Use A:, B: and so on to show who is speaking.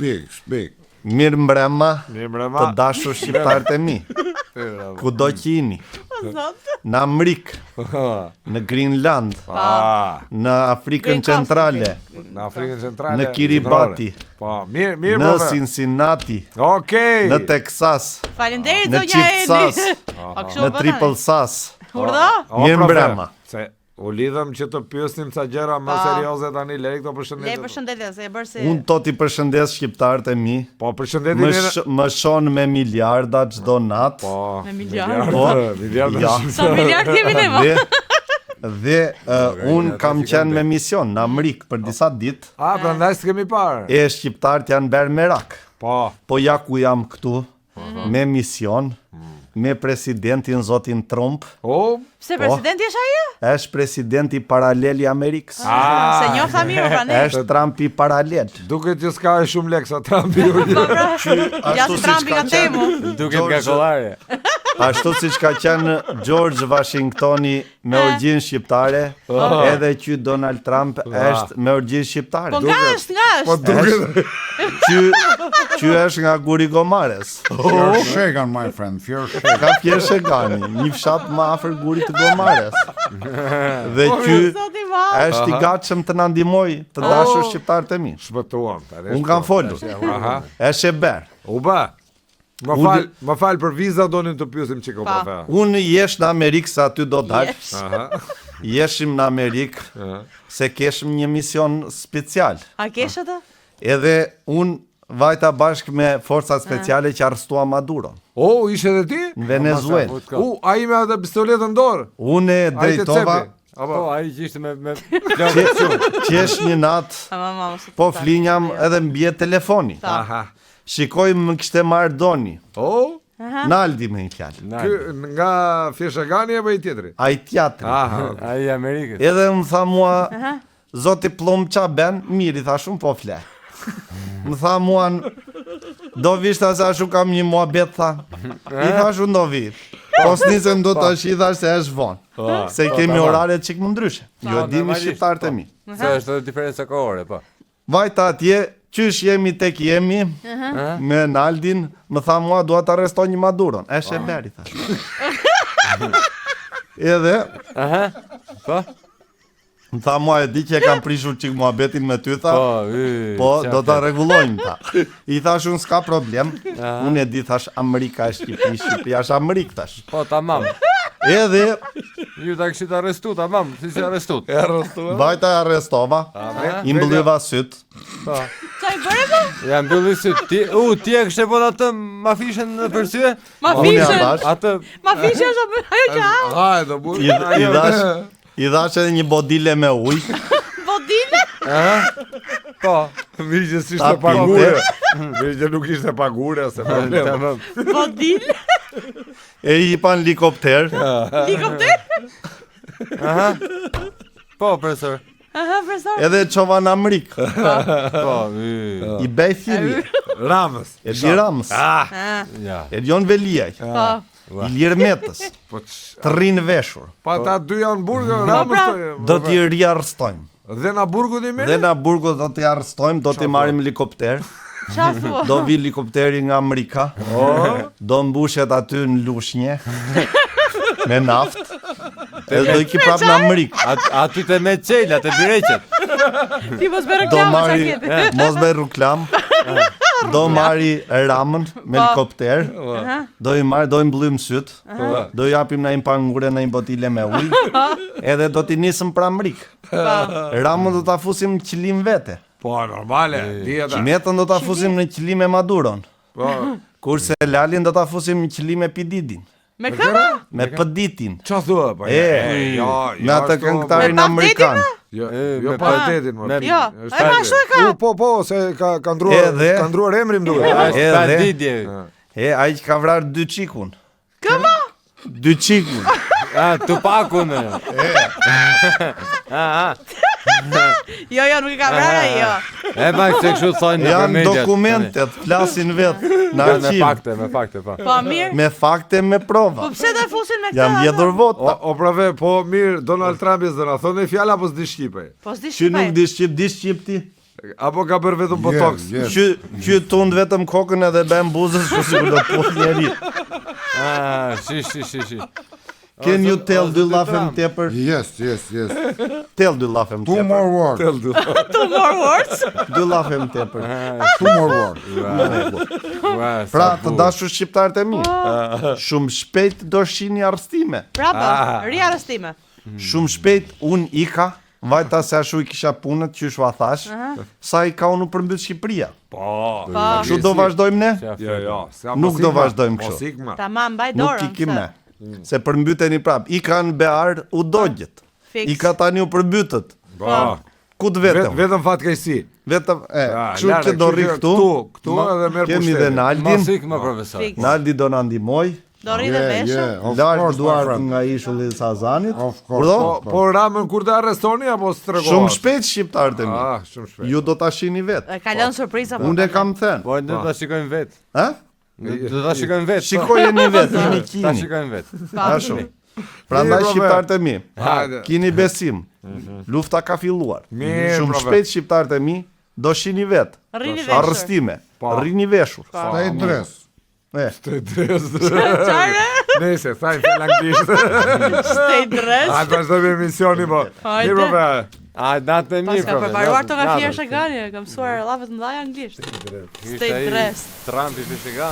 A: Shpik.
B: Mirë mbrëma, të dashur shqiptarët e mi. Kudo që jeni. Në Amerikë, në Greenland, në Afrikën Centrale, në Kiribati, në Cincinnati, në Texas, në Qift Sas, në Triple Sas. Mirë mbrëma.
C: U lidhëm që të pyesnim ca gjëra më serioze tani, lej këto përshëndetje.
D: Lej përshëndetje, se e bërë si...
B: Unë to t'i përshëndes shqiptarët e mi.
C: Po, përshëndetje...
B: Më shon me miliarda çdo natë.
C: Po,
D: me miliarda.
C: Miliarda.
D: Sa miliard jemi ne, mo?
B: Dhe unë kam qenë me mision në Amerikë për disa ditë.
C: Prandaj s'kemi parë.
B: E shqiptarët janë berë merak. Po ja ku jam këtu, me mision, me presidentin zotin Trump.
D: Pse presidenti është ajo?
B: Është presidenti paralel I Amerikës.
D: Se njofta mirë pra ne.
B: Është Trumpi paralel.
C: Duket që s'ka shumë lek sa Trumpi.
D: Ja si Trumpi nga temu.
E: Duket nga kollare.
B: Ashtu siç ka qenë George Washingtoni me orgjin shqiptare, edhe që Donald Trump është me orgjin shqiptare.
D: Po nga është?
C: Po duket.
B: Që është nga Guri Gomares.
A: Shegan, my friend, Shegan.
B: Ka Fjer Shegani, një fshat më afër Gurit të Gomares. Dhe që është I gatshëm të na ndihmoj të dashur shqiptarët e mi.
C: Shpëtuam.
B: Unë kam folur. Është e ber.
C: Më fal për viza donin të pyesim çiko për fe.
B: Unë jesh në Amerikë sa aty do dal. Jeshim në Amerikë se keshim një mision special.
D: A kesh atë?
B: Edhe unë vajta bashkë me forcat speciale që arrestuan Maduro.
C: Ishe edhe ti?
B: Në Venezuelë.
C: Ai me atë pistoletë në dorë.
B: Unë e drejtova.
E: Po, ai që ishte me
B: qesh një natë, po flinjam edhe mbi telefoni. Shikoj më kishte marrë doni. Naldi me një fjalë.
C: Nga Fshegani apo I tjetri?
B: Ai tjetri.
E: Ai I Amerikës.
B: Edhe më tha mua, zoti Plum qa ben, mirë I thashun po fle. Më tha mua, do vishta se ashu kam një muhabet, tha. I thashun do vi. Po s'nisem do të I thash se është vonë. Se kemi orare qik më ndryshe. Jo dimi shqiptarët e mi.
E: Se është edhe diferenca kohore, po.
B: Vajta atje, qysh jemi tek jemi, me Naldin, më tha mua, dua të arrestoj një Maduron. Eshe beri, thash. Edhe,
E: po?
B: Më tha mua e di që e kam prishur qik muhabetin me ty, tha. Po, do të regullojnë, tha. I thash unë s'ka problem. Unë e di, thash, Amerika e Shqipëri, Shqipëria është Amerikë, thash.
E: Po, tamam.
B: Edhe
E: ju ta kishit arrestu, tamam, si arrestut.
B: Vajta e arrestova. I mbyllyva syt.
E: Po.
D: Çaj bëre po?
E: Ja mbylli syt. Ti e kishte bën atë mafishën në përsye?
D: Mafishën.
E: Atë
D: mafishën është ajo që ha.
C: Ha, do bu.
B: I dhash edhe një bodile me ujë.
D: Bodile?
C: Po, mirë që s'ishte pagure. Mirë që nuk ishte pagure, se problem.
D: Bodile?
B: E I pan helikopter.
D: Helikopter?
E: Po, profesor.
D: Profesor.
B: Edhe çova në Amerikë.
E: Po,
B: I bej thirrje.
C: Ramës.
B: E di Ramës. E Jon Veliaj.
D: Po.
B: Ilir Metës. Të rinë veshur.
C: Pa ta dy janë burgë, Ramës.
B: Do t'i riarrestojmë.
C: Dhe na burgut I merr?
B: Dhe na burgut do t'i arrestojmë, do t'i marrim helikopter. Do vi helikopteri nga Amerika. Do mbushet aty në lushnje. Me naftë. Edhe do I ki prap në Amerikë.
E: Aty te me çela, te bireqet.
D: Ti mos bëj reklam.
B: Mos bëj reklam. Do marri Ramën me helikopter. Do I mbyllim syt. Do I japim në një pangure në një botile me ujë. Edhe do t'i nisëm për Amerikë. Ramën do ta fusim në qëllim vete.
C: Po, normale.
B: Qimetën do ta fusim në qëllim me Maduron.
C: Po.
B: Kurse Lalin do ta fusim në qëllim me Pididin.
D: Me këma?
B: Me Peditin.
C: Qa thua?
B: Me atë këngëtarin amerikan.
C: Jo pa Peditin.
D: Jo, e ma shu e ka.
C: Po, se ka ndruar emrim duke.
B: Ai që ka vrarë 2 qikun.
D: Këma?
B: 2 qikun.
E: Tupakun.
D: Jo, nuk I ka vrarë jo.
E: E ma se kështu thonë në
B: janë dokumentet, flasin vetë në arqiv.
E: Me fakte, po.
D: Po mirë.
B: Me fakte, me prova.
D: Po pse do fusin me këtë?
B: Jam vjedhur vota.
C: O prave, po mirë, Donald Trump s'do na thonë fjala apo s'di shqipe?
D: Po s'di
B: Që
D: shqipe.
B: nuk di shqip ti?
C: Apo ka bërë vetëm botox?
A: Yes.
B: Që tund vetëm kokën edhe bën buzës kështu si do të puth njeri.
E: Ah, shi.
B: Can you tell dy lafem tepër?
A: Yes.
B: Tell dy lafem
A: Two
B: tepër.
A: more words.
C: Tell du.
D: Two more words.
B: Dy lafem tepër.
A: Two more words.
B: Pra, të dashur shqiptarët e mi, shumë shpejt do shihni arrestime.
D: Bravo. Riarrestime.
B: Shumë shpejt un ika, vajta se ashtu i kisha punët, qysh va thash, sa i ka unë përmbyt Shqipëria.
C: Po.
B: Kështu do vazhdojmë ne?
C: Jo.
B: Nuk do vazhdojmë kështu.
C: Mos ikma.
D: Tamam, mbaj
B: Nuk
D: dorën.
B: ikim ne. Se përmbyteni prap. I kanë bear u dogjet.
D: Fix.
B: I ka tani u përmbytët.
C: Po.
B: Ku të vetëm?
C: Vetëm fatkeqësi.
B: Vetëm, kështu
C: Larë,
B: që do rri
C: kështu
B: këtu.
C: këtu edhe merr
B: Kemi
C: pushtetin.
B: dhe Naldin.
E: Mos ik më profesor.
D: Fix.
B: Naldi do na ndihmoj.
D: Do rri dhe veshë.
A: Of
B: Larg
A: course, my
B: duart
A: friend.
B: nga ishulli i Sazanit.
A: Of course.
B: Urdhë?
C: Po Ramën kur të arrestoni apo s'tregohet?
B: Shumë shpejt shqiptarët e mi.
C: Shumë shpejt.
B: Ju do ta shihni vet.
D: E ka lënë surprizë apo?
B: Unë e kam thënë.
E: Po ne do ta shikojmë vet.
B: Ha?
E: Do ta shikojmë vet.
B: Shikojeni vet, jeni
E: Ta
B: kini.
E: shikojmë vet.
B: Ashtu. Prandaj
C: Mirë,
B: shqiptarët e mi,
C: Hajde.
B: kini besim. Lufta ka filluar.
C: Mirë,
B: Shumë
C: prove.
B: shpejt shqiptarët e mi do shihni vet.
D: Rrini veshë.
B: Arrestime. Rrini veshur.
A: Stay dressed.
C: Të dres.
D: Çfarë?
C: Nëse thaj fjalë anglisht.
D: Stay dressed.
C: A vazhdojmë emisionin po.
D: Hajde.
C: Mirë po.
E: A natë e
D: Pas
E: mirë
D: ka përparuar të nga fjerë shëgani, ka mësuar lafët më dhaj anglisht. Stay dressed.
E: Trump i fishigan.